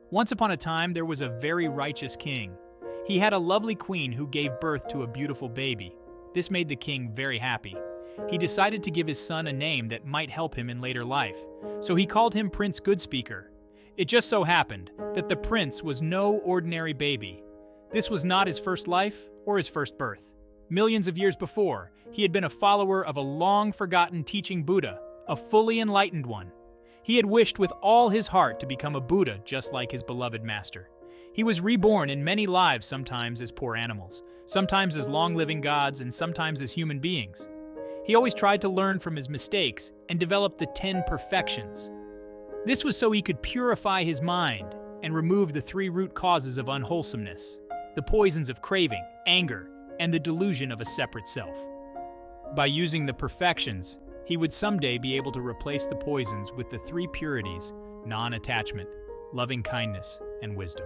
Once upon a time, there was a very righteous king. He had a lovely queen who gave birth to a beautiful baby. This made the king very happy. He decided to give his son a name that might help him in later life, so he called him Prince Goodspeaker. It just so happened that the prince was no ordinary baby. This was not his first life or his first birth. Millions of years before, he had been a follower of a long-forgotten teaching Buddha, a fully enlightened one. He had wished with all his heart to become a Buddha just like his beloved master. He was reborn in many lives, sometimes as poor animals, sometimes as long-living gods, and sometimes as human beings. He always tried to learn from his mistakes and develop the 10 perfections. This was so he could purify his mind and remove the 3 root causes of unwholesomeness, the poisons of craving, anger, and the delusion of a separate self. By using the perfections, he would someday be able to replace the poisons with the 3 purities: non-attachment, loving-kindness, and wisdom.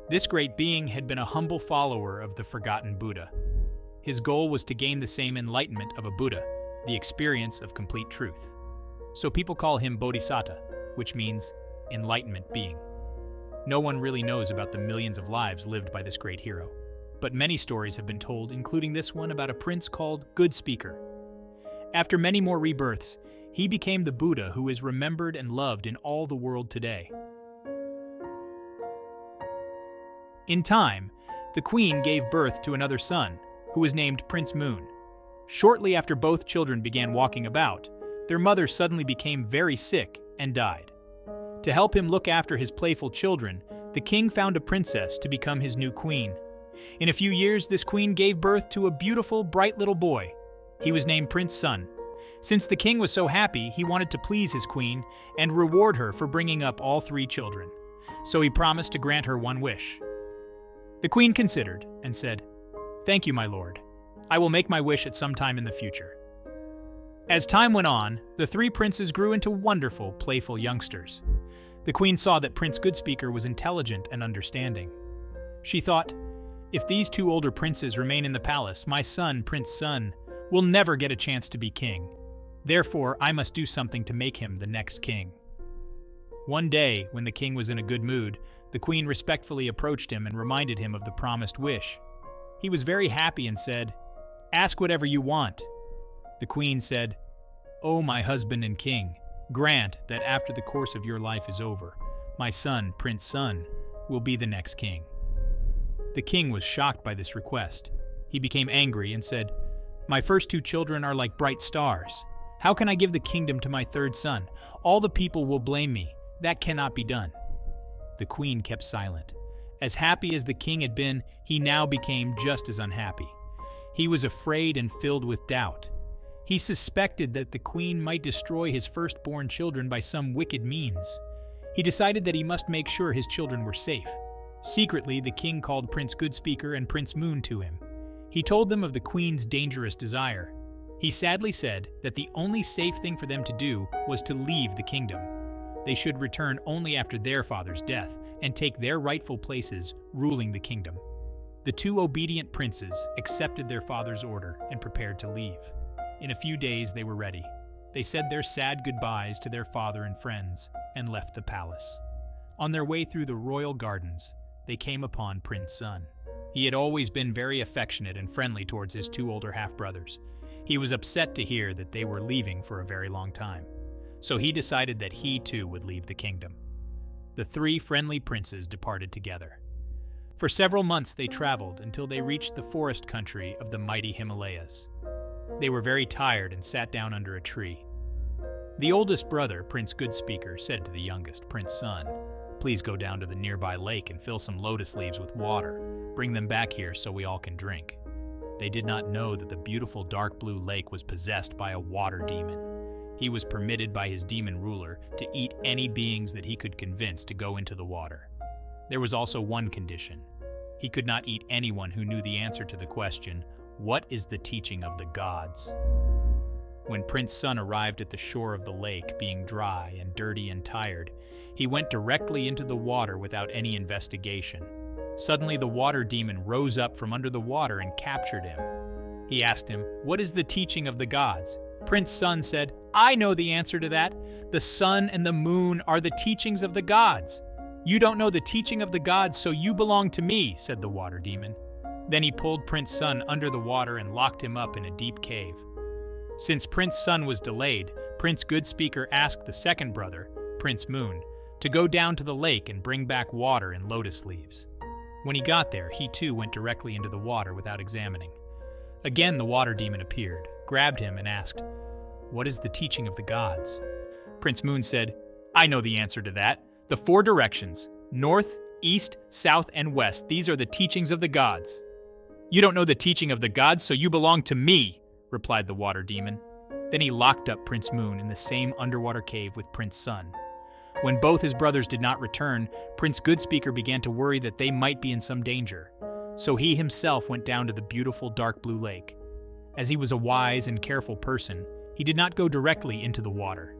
This great being had been a humble follower of the forgotten Buddha. His goal was to gain the same enlightenment of a Buddha, the experience of complete truth. So people call him Bodhisattva, which means enlightenment being. No one really knows about the millions of lives lived by this great hero, but many stories have been told, including this one about a prince called Goodspeaker. After many more rebirths, he became the Buddha who is remembered and loved in all the world today. In time, the queen gave birth to another son, who was named Prince Moon. Shortly after both children began walking about, their mother suddenly became very sick and died. To help him look after his playful children, the king found a princess to become his new queen. In a few years, this queen gave birth to a beautiful, bright little boy. He was named Prince Sun. Since the king was so happy, he wanted to please his queen and reward her for bringing up all 3 children. So he promised to grant her one wish. The queen considered and said, "Thank you, my lord. I will make my wish at some time in the future." As time went on, the 3 princes grew into wonderful, playful youngsters. The queen saw that Prince Goodspeaker was intelligent and understanding. She thought, "If these 2 older princes remain in the palace, my son, Prince Sun, will never get a chance to be king. Therefore, I must do something to make him the next king." One day, when the king was in a good mood, the queen respectfully approached him and reminded him of the promised wish. He was very happy and said, "Ask whatever you want." The queen said, "Oh, my husband and king, grant that after the course of your life is over, my son, Prince Sun, will be the next king." The king was shocked by this request. He became angry and said, "My first 2 children are like bright stars. How can I give the kingdom to my 3rd son? All the people will blame me. That cannot be done." The queen kept silent. As happy as the king had been, he now became just as unhappy. He was afraid and filled with doubt. He suspected that the queen might destroy his firstborn children by some wicked means. He decided that he must make sure his children were safe. Secretly, the king called Prince Goodspeaker and Prince Moon to him. He told them of the queen's dangerous desire. He sadly said that the only safe thing for them to do was to leave the kingdom. They should return only after their father's death and take their rightful places ruling the kingdom. The 2 obedient princes accepted their father's order and prepared to leave. In a few days, they were ready. They said their sad goodbyes to their father and friends and left the palace. On their way through the royal gardens, they came upon Prince Sun. He had always been very affectionate and friendly towards his 2 older half-brothers. He was upset to hear that they were leaving for a very long time. So he decided that he too would leave the kingdom. The 3 friendly princes departed together. For several months they traveled until they reached the forest country of the mighty Himalayas. They were very tired and sat down under a tree. The oldest brother, Prince Goodspeaker, said to the youngest, Prince Sun, "Please go down to the nearby lake and fill some lotus leaves with water. Bring them back here so we all can drink." They did not know that the beautiful dark blue lake was possessed by a water demon. He was permitted by his demon ruler to eat any beings that he could convince to go into the water. There was also one condition. He could not eat anyone who knew the answer to the question, "What is the teaching of the gods?" When Prince Sun arrived at the shore of the lake, being dry and dirty and tired, he went directly into the water without any investigation. Suddenly, the water demon rose up from under the water and captured him. He asked him, "What is the teaching of the gods?" Prince Sun said, "I know the answer to that. The sun and the moon are the teachings of the gods. "You don't know the teaching of the gods, so you belong to me," said the water demon. Then he pulled Prince Sun under the water and locked him up in a deep cave. Since Prince Sun was delayed, Prince Goodspeaker asked the second brother, Prince Moon, to go down to the lake and bring back water and lotus leaves. When he got there, he too went directly into the water without examining. Again, the water demon appeared, grabbed him, and asked, "What is the teaching of the gods?" Prince Moon said, "I know the answer to that. The 4 directions, north, east, south, and west, these are the teachings of the gods." "You don't know the teaching of the gods, so you belong to me," replied the water demon. Then he locked up Prince Moon in the same underwater cave with Prince Sun. When both his brothers did not return, Prince Goodspeaker began to worry that they might be in some danger. So he himself went down to the beautiful dark blue lake. As he was a wise and careful person, he did not go directly into the water.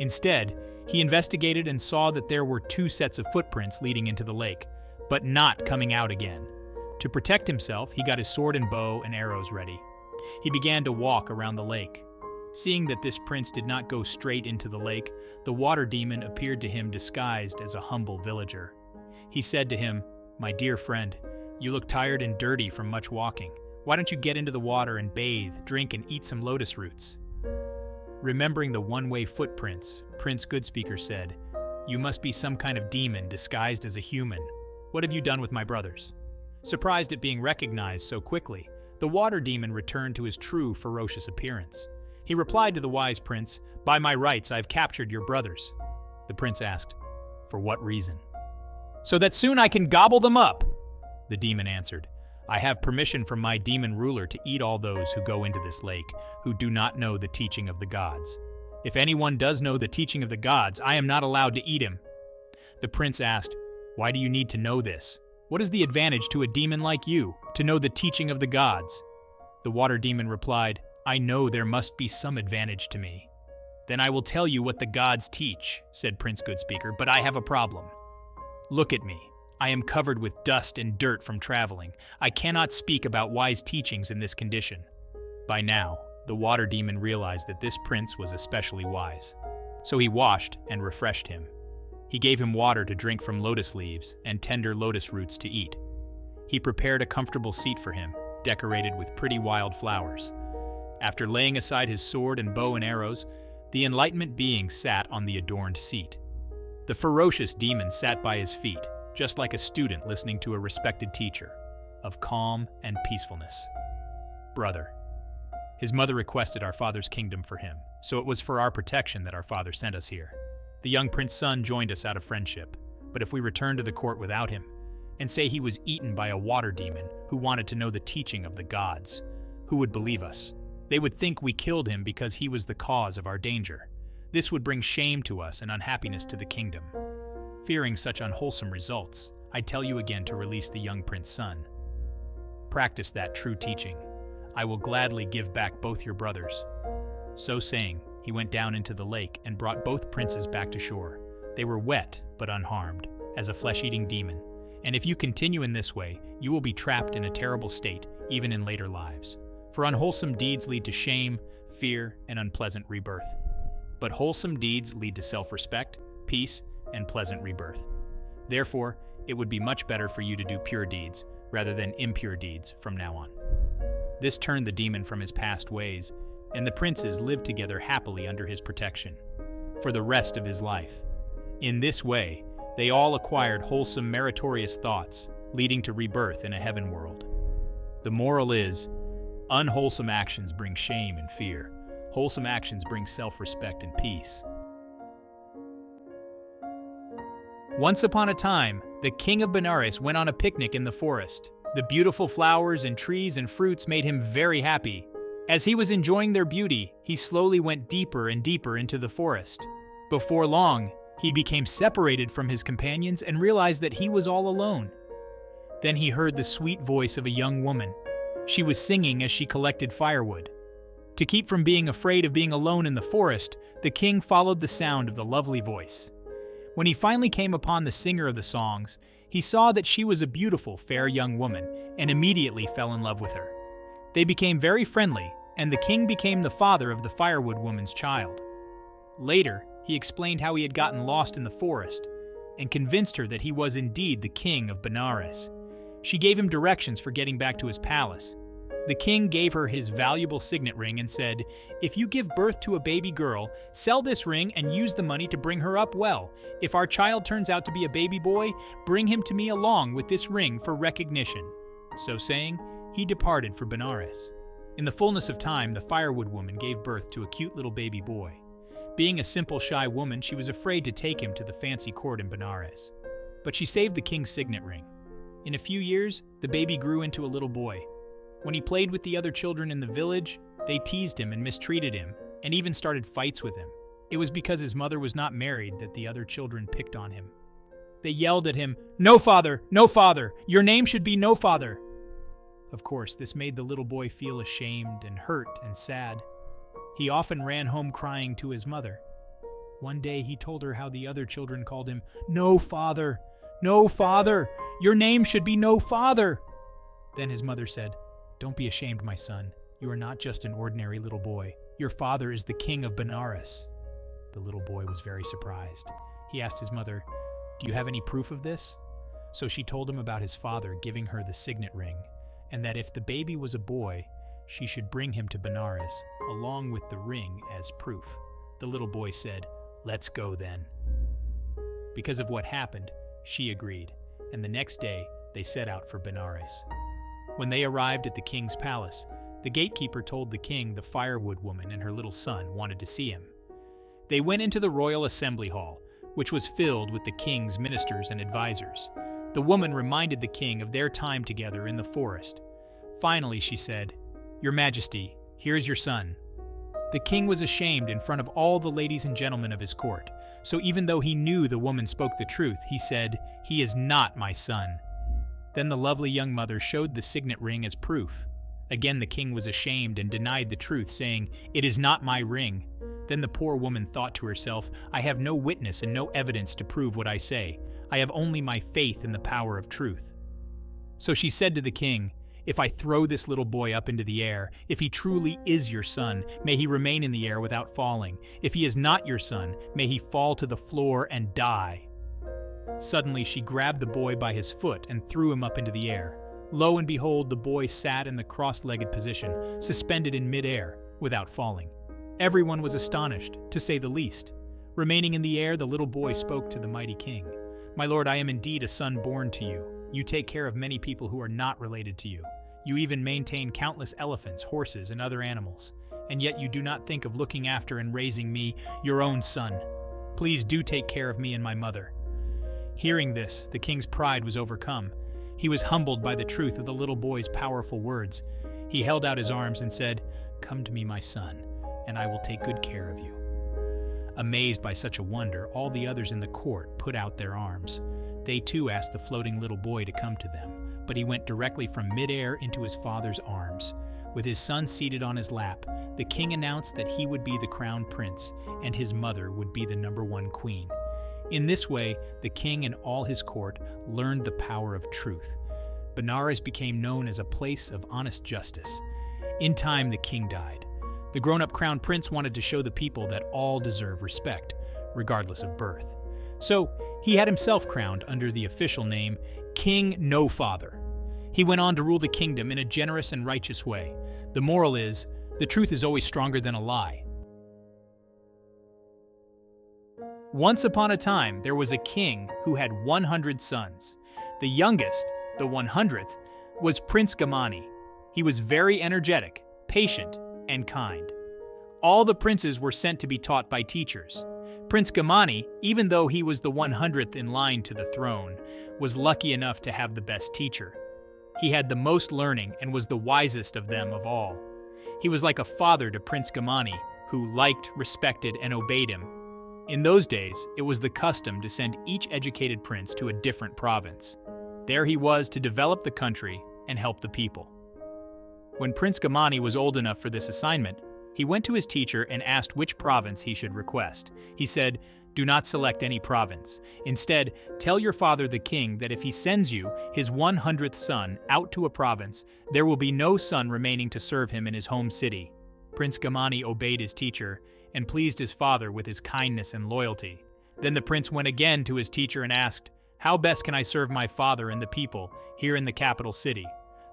Instead, he investigated and saw that there were 2 sets of footprints leading into the lake, but not coming out again. To protect himself, he got his sword and bow and arrows ready. He began to walk around the lake. Seeing that this prince did not go straight into the lake, the water demon appeared to him disguised as a humble villager. He said to him, "My dear friend, you look tired and dirty from much walking. Why don't you get into the water and bathe, drink, and eat some lotus roots?" Remembering the one-way footprints, Prince Goodspeaker said, "You must be some kind of demon disguised as a human. What have you done with my brothers?" Surprised at being recognized so quickly, the water demon returned to his true ferocious appearance. He replied to the wise prince, "By my rights, I've captured your brothers." The prince asked, "For what reason?" "So that soon I can gobble them up," the demon answered. "I have permission from my demon ruler to eat all those who go into this lake, who do not know the teaching of the gods. If anyone does know the teaching of the gods, I am not allowed to eat him." The prince asked, "Why do you need to know this? What is the advantage to a demon like you, to know the teaching of the gods?" The water demon replied, "I know there must be some advantage to me." "Then I will tell you what the gods teach," said Prince Goodspeaker, "but I have a problem. Look at me. I am covered with dust and dirt from traveling. I cannot speak about wise teachings in this condition." By now, the water demon realized that this prince was especially wise. So he washed and refreshed him. He gave him water to drink from lotus leaves and tender lotus roots to eat. He prepared a comfortable seat for him, decorated with pretty wild flowers. After laying aside his sword and bow and arrows, the enlightenment being sat on the adorned seat. The ferocious demon sat by his feet, just like a student listening to a respected teacher, of calm and peacefulness. "Brother." His mother requested our father's kingdom for him, so it was for our protection that our father sent us here. The young Prince Sun joined us out of friendship, but if we return to the court without him, and say he was eaten by a water demon who wanted to know the teaching of the gods, who would believe us? They would think we killed him because he was the cause of our danger. This would bring shame to us and unhappiness to the kingdom. Fearing such unwholesome results, I tell you again to release the young Prince Sun. Practice that true teaching. I will gladly give back both your brothers." So saying, he went down into the lake and brought both princes back to shore. They were wet but unharmed, as a flesh-eating demon, and if you continue in this way, you will be trapped in a terrible state, even in later lives. For unwholesome deeds lead to shame, fear, and unpleasant rebirth. But wholesome deeds lead to self-respect, peace, and pleasant rebirth. Therefore, it would be much better for you to do pure deeds rather than impure deeds from now on. This turned the demon from his past ways, and the princes lived together happily under his protection for the rest of his life. In this way, they all acquired wholesome, meritorious thoughts, leading to rebirth in a heaven world. The moral is, unwholesome actions bring shame and fear. Wholesome actions bring self-respect and peace. Once upon a time, the king of Benares went on a picnic in the forest. The beautiful flowers and trees and fruits made him very happy. As he was enjoying their beauty, he slowly went deeper and deeper into the forest. Before long, he became separated from his companions and realized that he was all alone. Then he heard the sweet voice of a young woman. She was singing as she collected firewood. To keep from being afraid of being alone in the forest, the king followed the sound of the lovely voice. When he finally came upon the singer of the songs, he saw that she was a beautiful, fair young woman and immediately fell in love with her. They became very friendly, and the king became the father of the firewood woman's child. Later, he explained how he had gotten lost in the forest, and convinced her that he was indeed the king of Benares. She gave him directions for getting back to his palace. The king gave her his valuable signet ring and said, "If you give birth to a baby girl, sell this ring and use the money to bring her up well. If our child turns out to be a baby boy, bring him to me along with this ring for recognition." So saying, he departed for Benares. In the fullness of time, the firewood woman gave birth to a cute little baby boy. Being a simple, shy woman, she was afraid to take him to the fancy court in Benares. But she saved the king's signet ring. In a few years, the baby grew into a little boy. When he played with the other children in the village, they teased him and mistreated him, and even started fights with him. It was because his mother was not married that the other children picked on him. They yelled at him, "No father! No father! Your name should be No Father!" Of course, this made the little boy feel ashamed and hurt and sad. He often ran home crying to his mother. One day he told her how the other children called him, "No father! No father! Your name should be No Father!" Then his mother said, "Don't be ashamed, my son. You are not just an ordinary little boy. Your father is the king of Benares." The little boy was very surprised. He asked his mother, "Do you have any proof of this?" So she told him about his father giving her the signet ring, and that if the baby was a boy, she should bring him to Benares, along with the ring as proof. The little boy said, "Let's go then." Because of what happened, she agreed, and the next day they set out for Benares. When they arrived at the king's palace, the gatekeeper told the king the firewood woman and her little son wanted to see him. They went into the royal assembly hall, which was filled with the king's ministers and advisors. The woman reminded the king of their time together in the forest. Finally, she said, "Your Majesty, here's your son." The king was ashamed in front of all the ladies and gentlemen of his court, so even though he knew the woman spoke the truth, he said, "He is not my son." Then the lovely young mother showed the signet ring as proof. Again the king was ashamed and denied the truth, saying, "It is not my ring." Then the poor woman thought to herself, "I have no witness and no evidence to prove what I say. I have only my faith in the power of truth." So she said to the king, "If I throw this little boy up into the air, if he truly is your son, may he remain in the air without falling. If he is not your son, may he fall to the floor and die." Suddenly she grabbed the boy by his foot and threw him up into the air. Lo and behold, the boy sat in the cross-legged position, suspended in mid-air, without falling. Everyone was astonished, to say the least. Remaining in the air, the little boy spoke to the mighty king. "My lord, I am indeed a son born to you. You take care of many people who are not related to you. You even maintain countless elephants, horses, and other animals. And yet you do not think of looking after and raising me, your own son. Please do take care of me and my mother." Hearing this, the king's pride was overcome. He was humbled by the truth of the little boy's powerful words. He held out his arms and said, "Come to me, my son, and I will take good care of you." Amazed by such a wonder, all the others in the court put out their arms. They too asked the floating little boy to come to them, but he went directly from midair into his father's arms. With his son seated on his lap, the king announced that he would be the crown prince, and his mother would be the #1 queen. In this way, the king and all his court learned the power of truth. Benares became known as a place of honest justice. In time, the king died. The grown-up crown prince wanted to show the people that all deserve respect, regardless of birth. So, he had himself crowned under the official name King No Father. He went on to rule the kingdom in a generous and righteous way. The moral is, the truth is always stronger than a lie. Once upon a time, there was a king who had 100 sons. The youngest, the 100th, was Prince Gamani. He was very energetic, patient, and kind. All the princes were sent to be taught by teachers. Prince Gamani, even though he was the 100th in line to the throne, was lucky enough to have the best teacher. He had the most learning and was the wisest of them of all. He was like a father to Prince Gamani, who liked, respected, and obeyed him. In those days, it was the custom to send each educated prince to a different province. There he was to develop the country and help the people. When Prince Gamani was old enough for this assignment, he went to his teacher and asked which province he should request. He said, "Do not select any province. Instead, tell your father the king that if he sends you, his 100th son, out to a province, there will be no son remaining to serve him in his home city." Prince Gamani obeyed his teacher and pleased his father with his kindness and loyalty. Then the prince went again to his teacher and asked, "How best can I serve my father and the people here in the capital city?"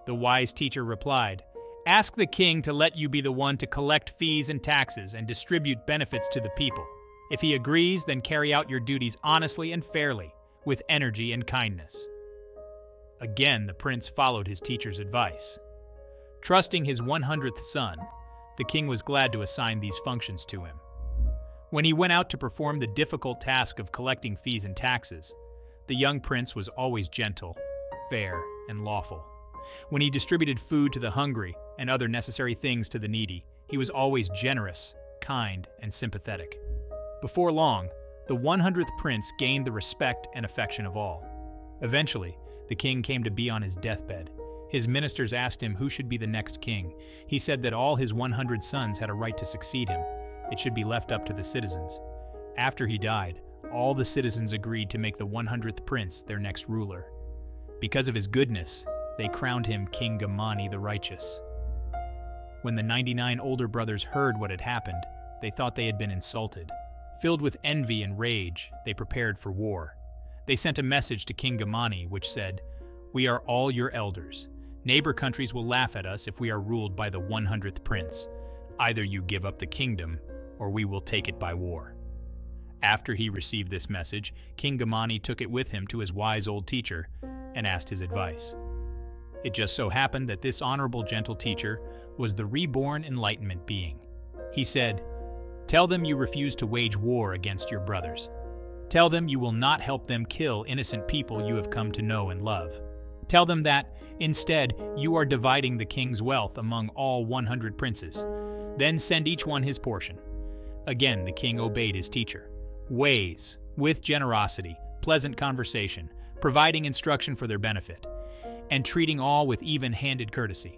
The wise teacher replied, "Ask the king to let you be the one to collect fees and taxes and distribute benefits to the people. If he agrees, then carry out your duties honestly and fairly, with energy and kindness." Again, the prince followed his teacher's advice. Trusting his 100th son, the king was glad to assign these functions to him. When he went out to perform the difficult task of collecting fees and taxes, the young prince was always gentle, fair, and lawful. When he distributed food to the hungry and other necessary things to the needy, he was always generous, kind, and sympathetic. Before long, the 100th prince gained the respect and affection of all. Eventually, the king came to be on his deathbed. His ministers asked him who should be the next king. He said that all his 100 sons had a right to succeed him. It should be left up to the citizens. After he died, all the citizens agreed to make the 100th prince their next ruler. Because of his goodness, they crowned him King Gamani the Righteous. When the 99 older brothers heard what had happened, they thought they had been insulted. Filled with envy and rage, they prepared for war. They sent a message to King Gamani which said, "We are all your elders. Neighbor countries will laugh at us if we are ruled by the 100th prince. Either you give up the kingdom, or we will take it by war." After he received this message, King Gamani took it with him to his wise old teacher and asked his advice. It just so happened that this honorable, gentle teacher was the reborn Enlightenment being. He said, "Tell them you refuse to wage war against your brothers. Tell them you will not help them kill innocent people you have come to know and love. Tell them that, instead, you are dividing the king's wealth among all 100 princes. Then send each one his portion." Again, the king obeyed his teacher. Ways, with generosity, pleasant conversation, providing instruction for their benefit, and treating all with even-handed courtesy.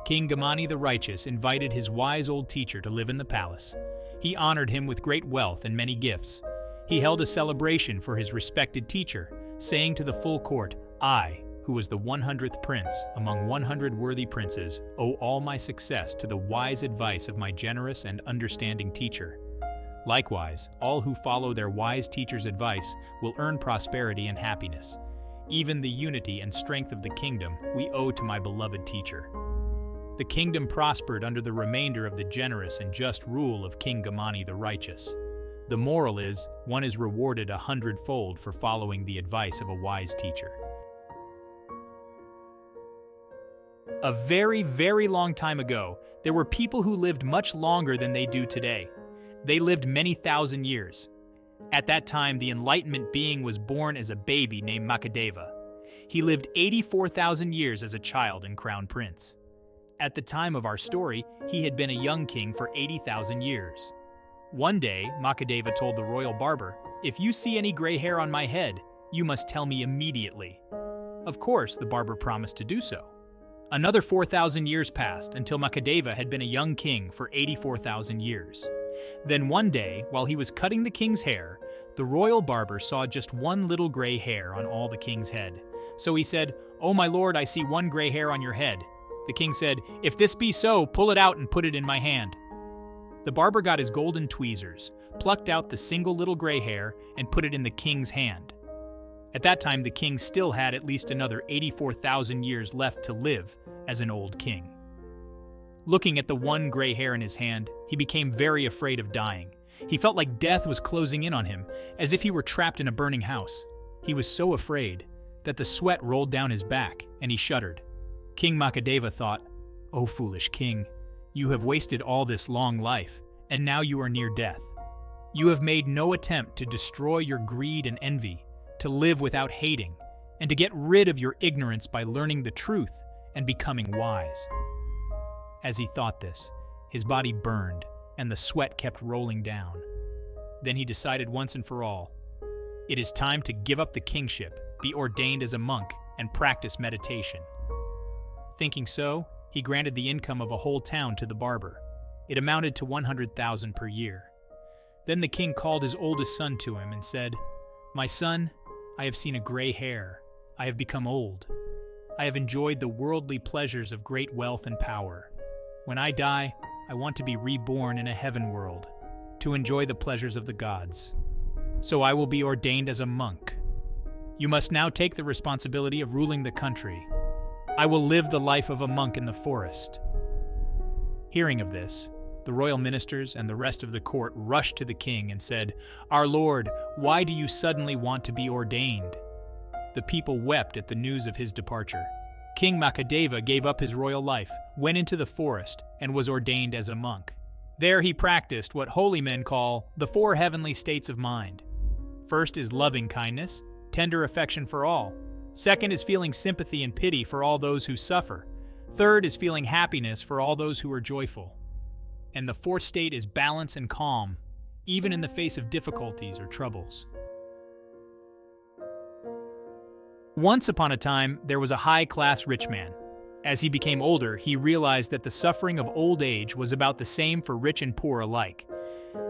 King Gamani the Righteous invited his wise old teacher to live in the palace. He honored him with great wealth and many gifts. He held a celebration for his respected teacher, saying to the full court, "I, who was the 100th prince among 100 worthy princes, owe all my success to the wise advice of my generous and understanding teacher. Likewise, all who follow their wise teacher's advice will earn prosperity and happiness. Even the unity and strength of the kingdom we owe to my beloved teacher." The kingdom prospered under the remainder of the generous and just rule of King Gamani the Righteous. The moral is, one is rewarded 100-fold for following the advice of a wise teacher. A very, very long time ago, there were people who lived much longer than they do today. They lived many thousand years. At that time, the Enlightenment being was born as a baby named Makadeva. He lived 84,000 years as a child and crown prince. At the time of our story, he had been a young king for 80,000 years. One day, Makadeva told the royal barber, "If you see any gray hair on my head, you must tell me immediately." Of course, the barber promised to do so. Another 4,000 years passed until Makadeva had been a young king for 84,000 years. Then one day, while he was cutting the king's hair, the royal barber saw just one little gray hair on all the king's head. So he said, "Oh my lord, I see one gray hair on your head." The king said, "If this be so, pull it out and put it in my hand." The barber got his golden tweezers, plucked out the single little gray hair, and put it in the king's hand. At that time, the king still had at least another 84,000 years left to live as an old king. Looking at the one gray hair in his hand, he became very afraid of dying. He felt like death was closing in on him, as if he were trapped in a burning house. He was so afraid that the sweat rolled down his back, and he shuddered. King Makadeva thought, "O foolish king, you have wasted all this long life, and now you are near death. You have made no attempt to destroy your greed and envy, to live without hating, and to get rid of your ignorance by learning the truth and becoming wise." As he thought this, his body burned, and the sweat kept rolling down. Then he decided once and for all, it is time to give up the kingship, be ordained as a monk, and practice meditation. Thinking so, he granted the income of a whole town to the barber. It amounted to 100,000 per year. Then the king called his oldest son to him and said, "My son, I have seen a gray hair. I have become old. I have enjoyed the worldly pleasures of great wealth and power. When I die, I want to be reborn in a heaven world, to enjoy the pleasures of the gods." so I will be ordained as a monk. You must now take the responsibility of ruling the country. I will live the life of a monk in the forest." Hearing of this, the royal ministers and the rest of the court rushed to the king and said, "Our lord, why do you suddenly want to be ordained?" The people wept at the news of his departure. King Makadeva gave up his royal life, went into the forest, and was ordained as a monk. There he practiced what holy men call the 4 heavenly states of mind. First is loving kindness, tender affection for all. Second is feeling sympathy and pity for all those who suffer. Third is feeling happiness for all those who are joyful. And the 4th state is balance and calm, even in the face of difficulties or troubles. Once upon a time, there was a high-class rich man. As he became older, he realized that the suffering of old age was about the same for rich and poor alike.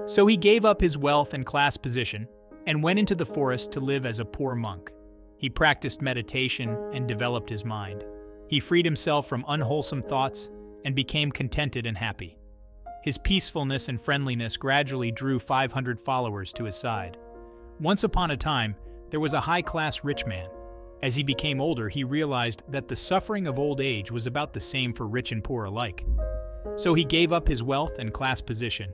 So he gave up his wealth and class position and went into the forest to live as a poor monk. He practiced meditation and developed his mind. He freed himself from unwholesome thoughts and became contented and happy. His peacefulness and friendliness gradually drew 500 followers to his side. Once upon a time, there was a high-class rich man. As he became older, he realized that the suffering of old age was about the same for rich and poor alike. So he gave up his wealth and class position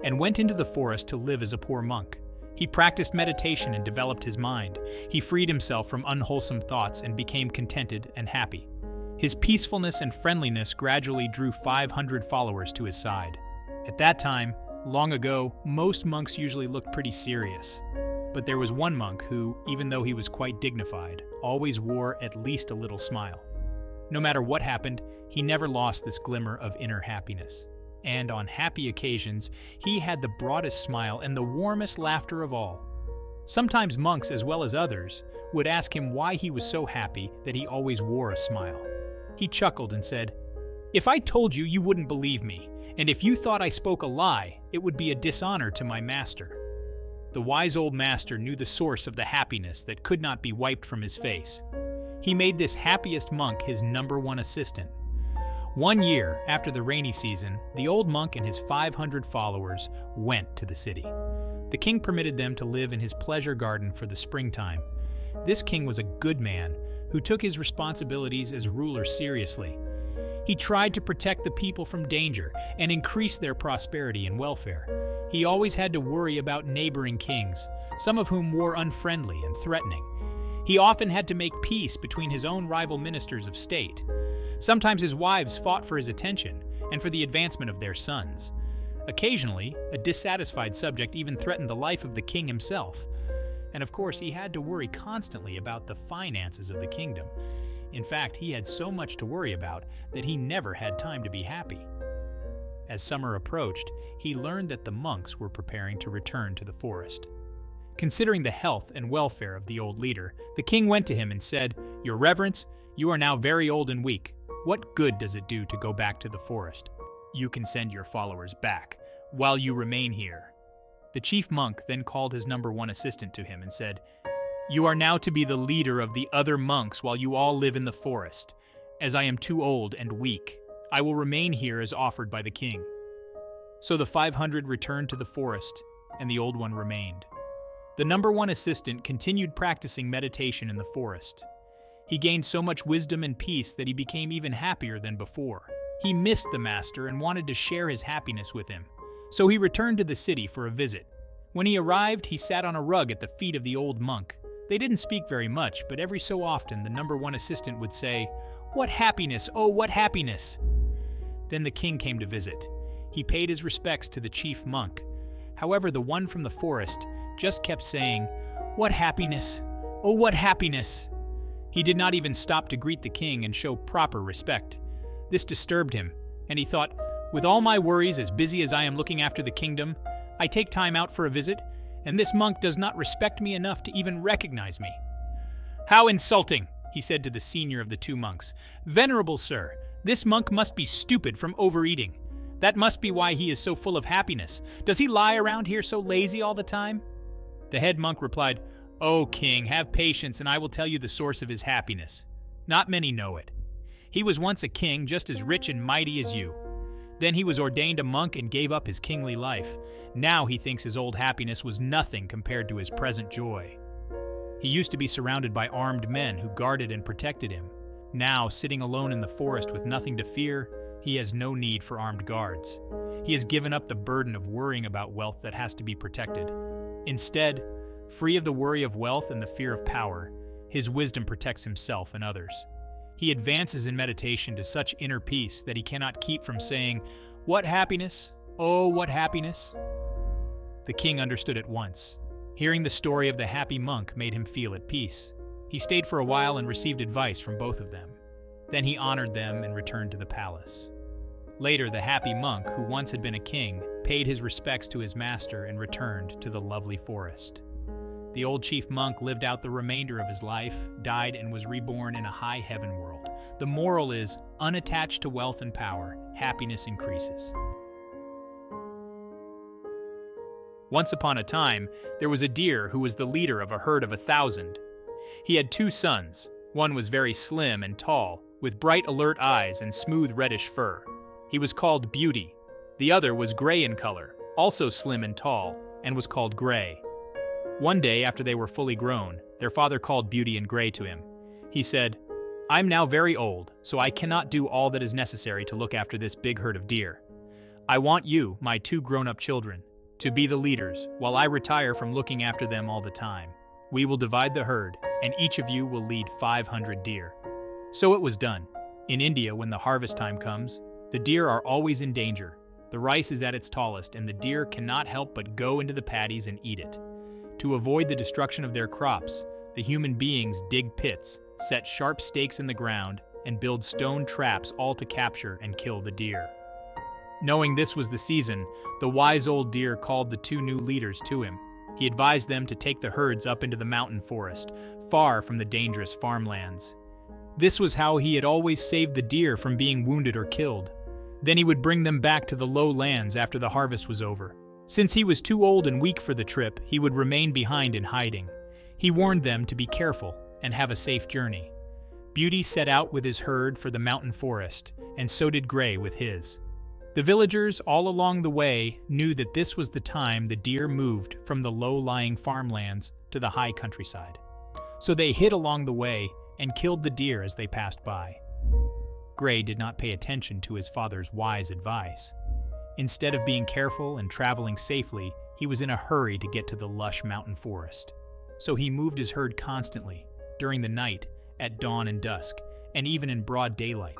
and went into the forest to live as a poor monk. He practiced meditation and developed his mind. He freed himself from unwholesome thoughts and became contented and happy. His peacefulness and friendliness gradually drew 500 followers to his side. At that time, long ago, most monks usually looked pretty serious. But there was one monk who, even though he was quite dignified, always wore at least a little smile. No matter what happened, he never lost this glimmer of inner happiness. And on happy occasions, he had the broadest smile and the warmest laughter of all. Sometimes monks, as well as others, would ask him why he was so happy that he always wore a smile. He chuckled and said, "If I told you, you wouldn't believe me, and if you thought I spoke a lie, it would be a dishonor to my master." The wise old master knew the source of the happiness that could not be wiped from his face. He made this happiest monk his #1 assistant. One year, after the rainy season, the old monk and his 500 followers went to the city. The king permitted them to live in his pleasure garden for the springtime. This king was a good man who took his responsibilities as ruler seriously. He tried to protect the people from danger and increase their prosperity and welfare. He always had to worry about neighboring kings, some of whom were unfriendly and threatening. He often had to make peace between his own rival ministers of state. Sometimes his wives fought for his attention and for the advancement of their sons. Occasionally, a dissatisfied subject even threatened the life of the king himself. And of course, he had to worry constantly about the finances of the kingdom. In fact, he had so much to worry about that he never had time to be happy. As summer approached, he learned that the monks were preparing to return to the forest. Considering the health and welfare of the old leader, the king went to him and said, "Your Reverence, you are now very old and weak. What good does it do to go back to the forest? You can send your followers back, while you remain here." The chief monk then called his #1 assistant to him and said, "You are now to be the leader of the other monks while you all live in the forest. As I am too old and weak, I will remain here as offered by the king." So the 500 returned to the forest, and the old one remained. The #1 assistant continued practicing meditation in the forest. He gained so much wisdom and peace that he became even happier than before. He missed the master and wanted to share his happiness with him. So he returned to the city for a visit. When he arrived, he sat on a rug at the feet of the old monk. They didn't speak very much, but every so often the #1 assistant would say, "What happiness, oh, what happiness!" Then the king came to visit. He paid his respects to the chief monk. However, the one from the forest just kept saying, "What happiness, oh, what happiness!" He did not even stop to greet the king and show proper respect. This disturbed him, and he thought, "With all my worries, as busy as I am looking after the kingdom, I take time out for a visit, and this monk does not respect me enough to even recognize me." "How insulting," he said to the senior of the 2 monks. "Venerable sir, this monk must be stupid from overeating. That must be why he is so full of happiness. Does he lie around here so lazy all the time?" The head monk replied, "O king, have patience and I will tell you the source of his happiness. Not many know it. He was once a king just as rich and mighty as you. Then he was ordained a monk and gave up his kingly life. Now he thinks his old happiness was nothing compared to his present joy. He used to be surrounded by armed men who guarded and protected him. Now, sitting alone in the forest with nothing to fear, he has no need for armed guards. He has given up the burden of worrying about wealth that has to be protected. Instead, free of the worry of wealth and the fear of power, his wisdom protects himself and others. He advances in meditation to such inner peace that he cannot keep from saying, "What happiness! Oh, what happiness!" The king understood at once. Hearing the story of the happy monk made him feel at peace. He stayed for a while and received advice from both of them. Then he honored them and returned to the palace. Later, the happy monk, who once had been a king, paid his respects to his master and returned to the lovely forest. The old chief monk lived out the remainder of his life, died, and was reborn in a high heaven world. The moral is, unattached to wealth and power, happiness increases. Once upon a time, there was a deer who was the leader of a herd of 1,000. He had 2 sons. One was very slim and tall, with bright alert eyes and smooth reddish fur. He was called Beauty. The other was gray in color, also slim and tall, and was called Gray. One day, after they were fully grown, their father called Beauty and Gray to him. He said, "I'm now very old, so I cannot do all that is necessary to look after this big herd of deer. I want you, my 2 grown-up children, to be the leaders, while I retire from looking after them all the time. We will divide the herd, and each of you will lead 500 deer." So it was done. In India, when the harvest time comes, the deer are always in danger. The rice is at its tallest, and the deer cannot help but go into the paddies and eat it. To avoid the destruction of their crops, the human beings dig pits, set sharp stakes in the ground, and build stone traps all to capture and kill the deer. Knowing this was the season, the wise old deer called the 2 new leaders to him. He advised them to take the herds up into the mountain forest, far from the dangerous farmlands. This was how he had always saved the deer from being wounded or killed. Then he would bring them back to the low lands after the harvest was over. Since he was too old and weak for the trip, he would remain behind in hiding. He warned them to be careful and have a safe journey. Beauty set out with his herd for the mountain forest, and so did Gray with his. The villagers all along the way knew that this was the time the deer moved from the low-lying farmlands to the high countryside. So they hid along the way and killed the deer as they passed by. Gray did not pay attention to his father's wise advice. Instead of being careful and traveling safely, he was in a hurry to get to the lush mountain forest. So he moved his herd constantly, during the night, at dawn and dusk, and even in broad daylight.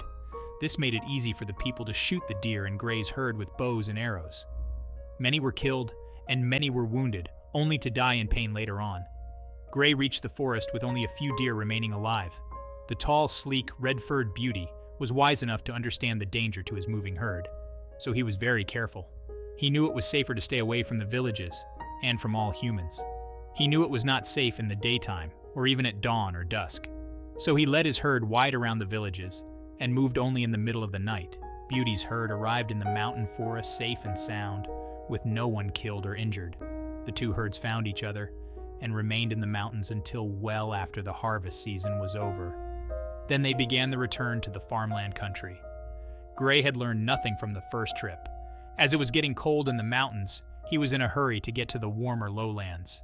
This made it easy for the people to shoot the deer in Gray's herd with bows and arrows. Many were killed, and many were wounded, only to die in pain later on. Gray reached the forest with only a few deer remaining alive. The tall, sleek, red-furred Beauty was wise enough to understand the danger to his moving herd. So he was very careful. He knew it was safer to stay away from the villages, and from all humans. He knew it was not safe in the daytime, or even at dawn or dusk. So he led his herd wide around the villages, and moved only in the middle of the night. Beauty's herd arrived in the mountain forest safe and sound, with no one killed or injured. The 2 herds found each other, and remained in the mountains until well after the harvest season was over. Then they began the return to the farmland country. Gray had learned nothing from the first trip. As it was getting cold in the mountains, he was in a hurry to get to the warmer lowlands.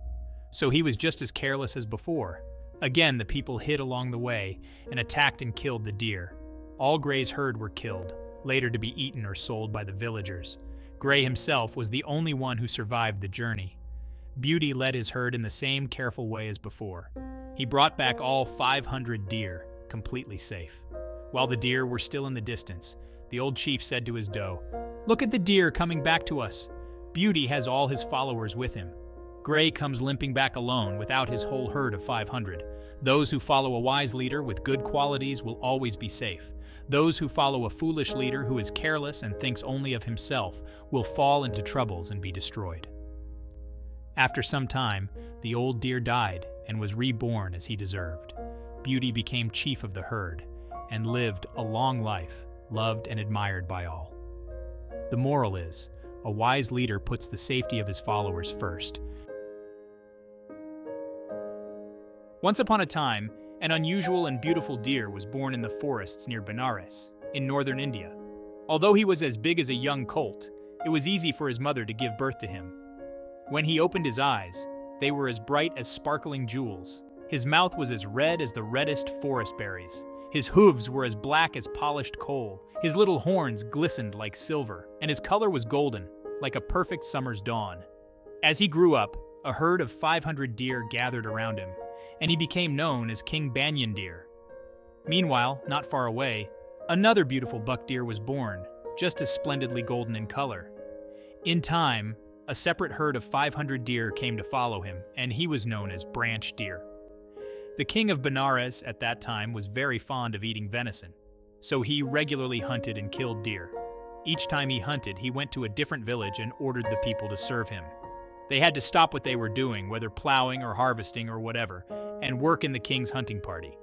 So he was just as careless as before. Again, the people hid along the way and attacked and killed the deer. All Gray's herd were killed, later to be eaten or sold by the villagers. Gray himself was the only one who survived the journey. Beauty led his herd in the same careful way as before. He brought back all 500 deer, completely safe. While the deer were still in the distance, the old chief said to his doe, "Look at the deer coming back to us. Beauty has all his followers with him. Gray comes limping back alone without his whole herd of 500. Those who follow a wise leader with good qualities will always be safe. Those who follow a foolish leader who is careless and thinks only of himself will fall into troubles and be destroyed." After some time, the old deer died and was reborn as he deserved. Beauty became chief of the herd and lived a long life, loved and admired by all. The moral is, a wise leader puts the safety of his followers first. Once upon a time, an unusual and beautiful deer was born in the forests near Benares, in northern India. Although he was as big as a young colt, it was easy for his mother to give birth to him. When he opened his eyes, they were as bright as sparkling jewels. His mouth was as red as the reddest forest berries. His hooves were as black as polished coal. His little horns glistened like silver, and his color was golden, like a perfect summer's dawn. As he grew up, a herd of 500 deer gathered around him, and he became known as King Banyan deer. Meanwhile, not far away, another beautiful buck deer was born, just as splendidly golden in color. In time, a separate herd of 500 deer came to follow him, and he was known as Branch Deer. The king of Benares at that time was very fond of eating venison, so he regularly hunted and killed deer. Each time he hunted, he went to a different village and ordered the people to serve him. They had to stop what they were doing, whether plowing or harvesting or whatever, and work in the king's hunting party.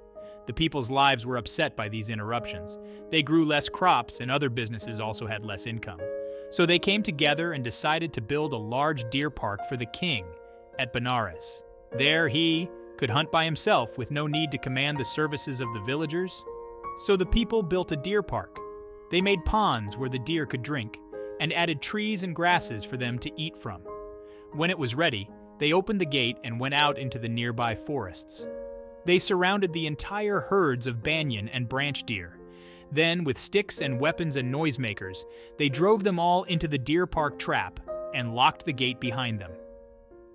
The people's lives were upset by these interruptions. They grew less crops, and other businesses also had less income. So they came together and decided to build a large deer park for the king at Benares. There he could hunt by himself with no need to command the services of the villagers. So the people built a deer park. They made ponds where the deer could drink and added trees and grasses for them to eat from. When it was ready, they opened the gate and went out into the nearby forests. They surrounded the entire herds of Banyan and Branch deer. Then, with sticks and weapons and noisemakers, they drove them all into the deer park trap and locked the gate behind them.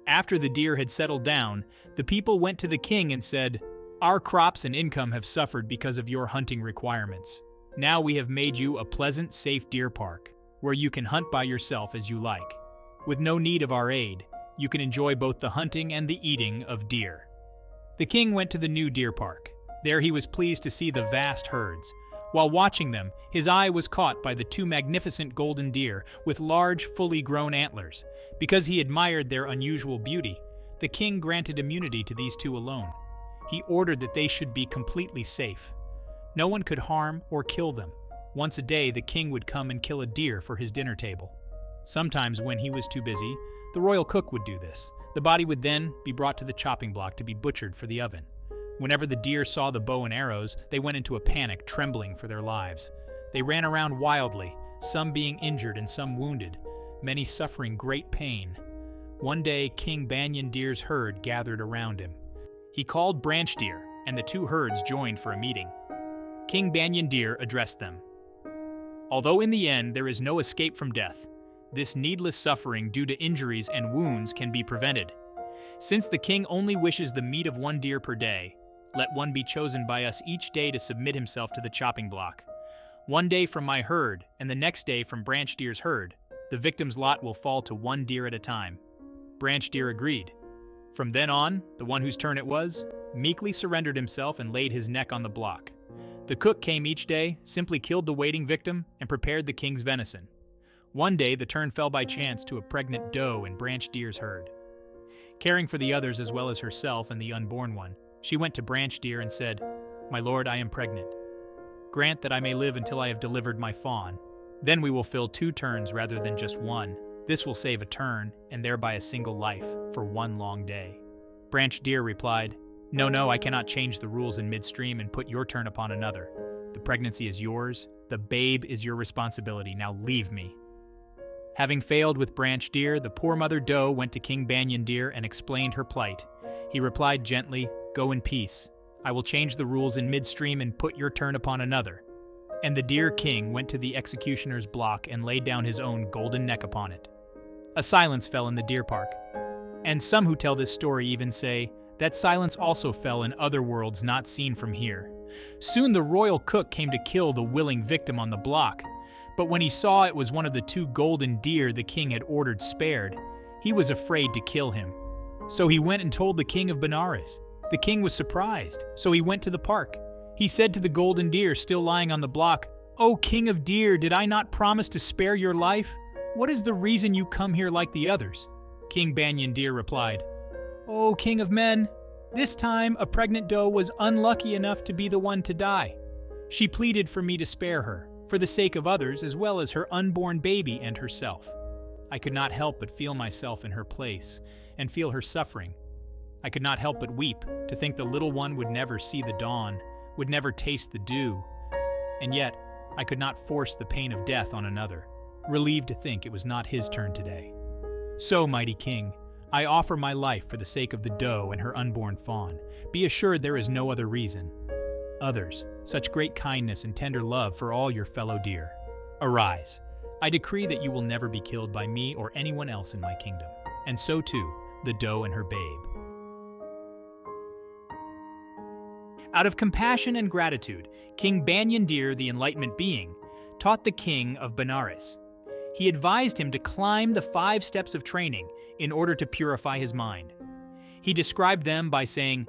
After the deer had settled down, the people went to the king and said, "Our crops and income have suffered because of your hunting requirements. Now we have made you a pleasant, safe deer park, where you can hunt by yourself as you like. With no need of our aid, you can enjoy both the hunting and the eating of deer." The king went to the new deer park. There he was pleased to see the vast herds. While watching them, his eye was caught by the two magnificent golden deer with large, fully grown antlers. Because he admired their unusual beauty, the king granted immunity to these two alone. He ordered that they should be completely safe. No one could harm or kill them. Once a day, the king would come and kill a deer for his dinner table. Sometimes, when he was too busy, the royal cook would do this. The body would then be brought to the chopping block to be butchered for the oven. Whenever the deer saw the bow and arrows, they went into a panic, trembling for their lives. They ran around wildly, some being injured and some wounded, many suffering great pain. One day, King Banyan Deer's herd gathered around him. He called Branch Deer, and the two herds joined for a meeting. King Banyan Deer addressed them. "Although in the end there is no escape from death, this needless suffering due to injuries and wounds can be prevented. Since the king only wishes the meat of one deer per day, let one be chosen by us each day to submit himself to the chopping block. One day from my herd, and the next day from Branch Deer's herd, the victim's lot will fall to one deer at a time." Branch Deer agreed. From then on, the one whose turn it was, meekly surrendered himself and laid his neck on the block. The cook came each day, simply killed the waiting victim, and prepared the king's venison. One day, the turn fell by chance to a pregnant doe in Branch Deer's herd. Caring for the others as well as herself and the unborn one, she went to Branch Deer and said, "My lord, I am pregnant. Grant that I may live until I have delivered my fawn. Then we will fill 2 turns rather than just one. This will save a turn, and thereby a single life, for one long day." Branch Deer replied, No, I cannot change the rules in midstream and put your turn upon another. The pregnancy is yours. The babe is your responsibility. Now leave me." Having failed with Branch Deer, the poor mother doe went to King Banyan Deer and explained her plight. He replied gently, "Go in peace. I will change the rules in midstream and put your turn upon another." And the deer king went to the executioner's block and laid down his own golden neck upon it. A silence fell in the deer park. And some who tell this story even say that silence also fell in other worlds not seen from here. Soon the royal cook came to kill the willing victim on the block. But when he saw it was one of the 2 golden deer the king had ordered spared, he was afraid to kill him. So he went and told the king of Benares. The king was surprised, so he went to the park. He said to the golden deer still lying on the block, "O king of deer, did I not promise to spare your life? What is the reason you come here like the others?" King Banyan Deer replied, "O king of men, this time a pregnant doe was unlucky enough to be the one to die. She pleaded for me to spare her, for the sake of others as well as her unborn baby and herself. I could not help but feel myself in her place and feel her suffering. I could not help but weep to think the little one would never see the dawn, would never taste the dew. And yet, I could not force the pain of death on another, relieved to think it was not his turn today. So, mighty king, I offer my life for the sake of the doe and her unborn fawn. Be assured there is no other reason. Others, such great kindness and tender love for all your fellow deer. Arise. I decree that you will never be killed by me or anyone else in my kingdom, and so too, the doe and her babe. Out of compassion and gratitude, King Banyan Deer, the Enlightenment being, taught the king of Benares. He advised him to climb the 5 steps of training in order to purify his mind. He described them by saying,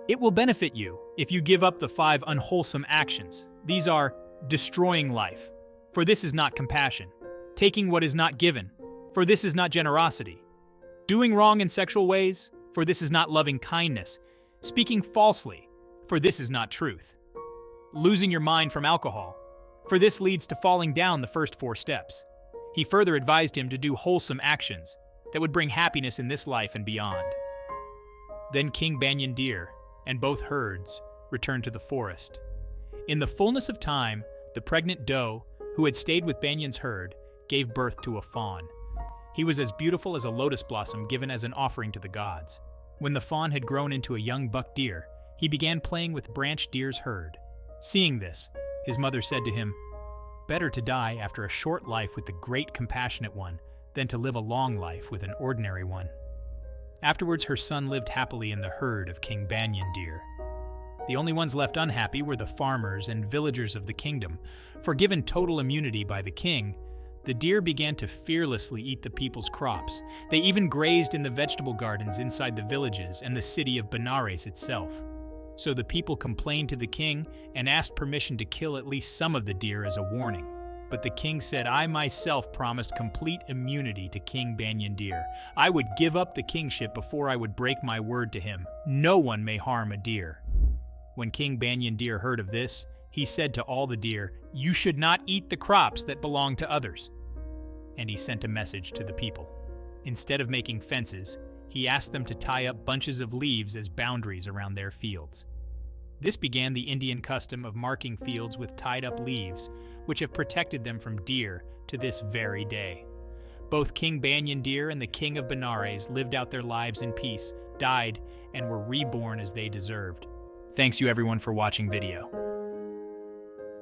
"It will benefit you if you give up the 5 unwholesome actions. These are destroying life, for this is not compassion; taking what is not given, for this is not generosity; doing wrong in sexual ways, for this is not loving kindness; speaking falsely, for this is not truth; losing your mind from alcohol, for this leads to falling down the first 4 steps." He further advised him to do wholesome actions that would bring happiness in this life and beyond. Then King Banyan Deer and both herds returned to the forest. In the fullness of time, the pregnant doe, who had stayed with Banyan's herd, gave birth to a fawn. He was as beautiful as a lotus blossom given as an offering to the gods. When the fawn had grown into a young buck deer, he began playing with Branch Deer's herd. Seeing this, his mother said to him, "Better to die after a short life with the great compassionate one than to live a long life with an ordinary one." Afterwards, her son lived happily in the herd of King Banyan Deer. The only ones left unhappy were the farmers and villagers of the kingdom, for given total immunity by the king, the deer began to fearlessly eat the people's crops. They even grazed in the vegetable gardens inside the villages and the city of Benares itself. So the people complained to the king and asked permission to kill at least some of the deer as a warning. But the king said, "I myself promised complete immunity to King Banyan Deer. I would give up the kingship before I would break my word to him. No one may harm a deer." When King Banyan Deer heard of this, he said to all the deer, "You should not eat the crops that belong to others." And he sent a message to the people. Instead of making fences, he asked them to tie up bunches of leaves as boundaries around their fields. This began the Indian custom of marking fields with tied-up leaves, which have protected them from deer to this very day. Both King Banyan Deer and the King of Benares lived out their lives in peace, died, and were reborn as they deserved. Thanks you everyone for watching video.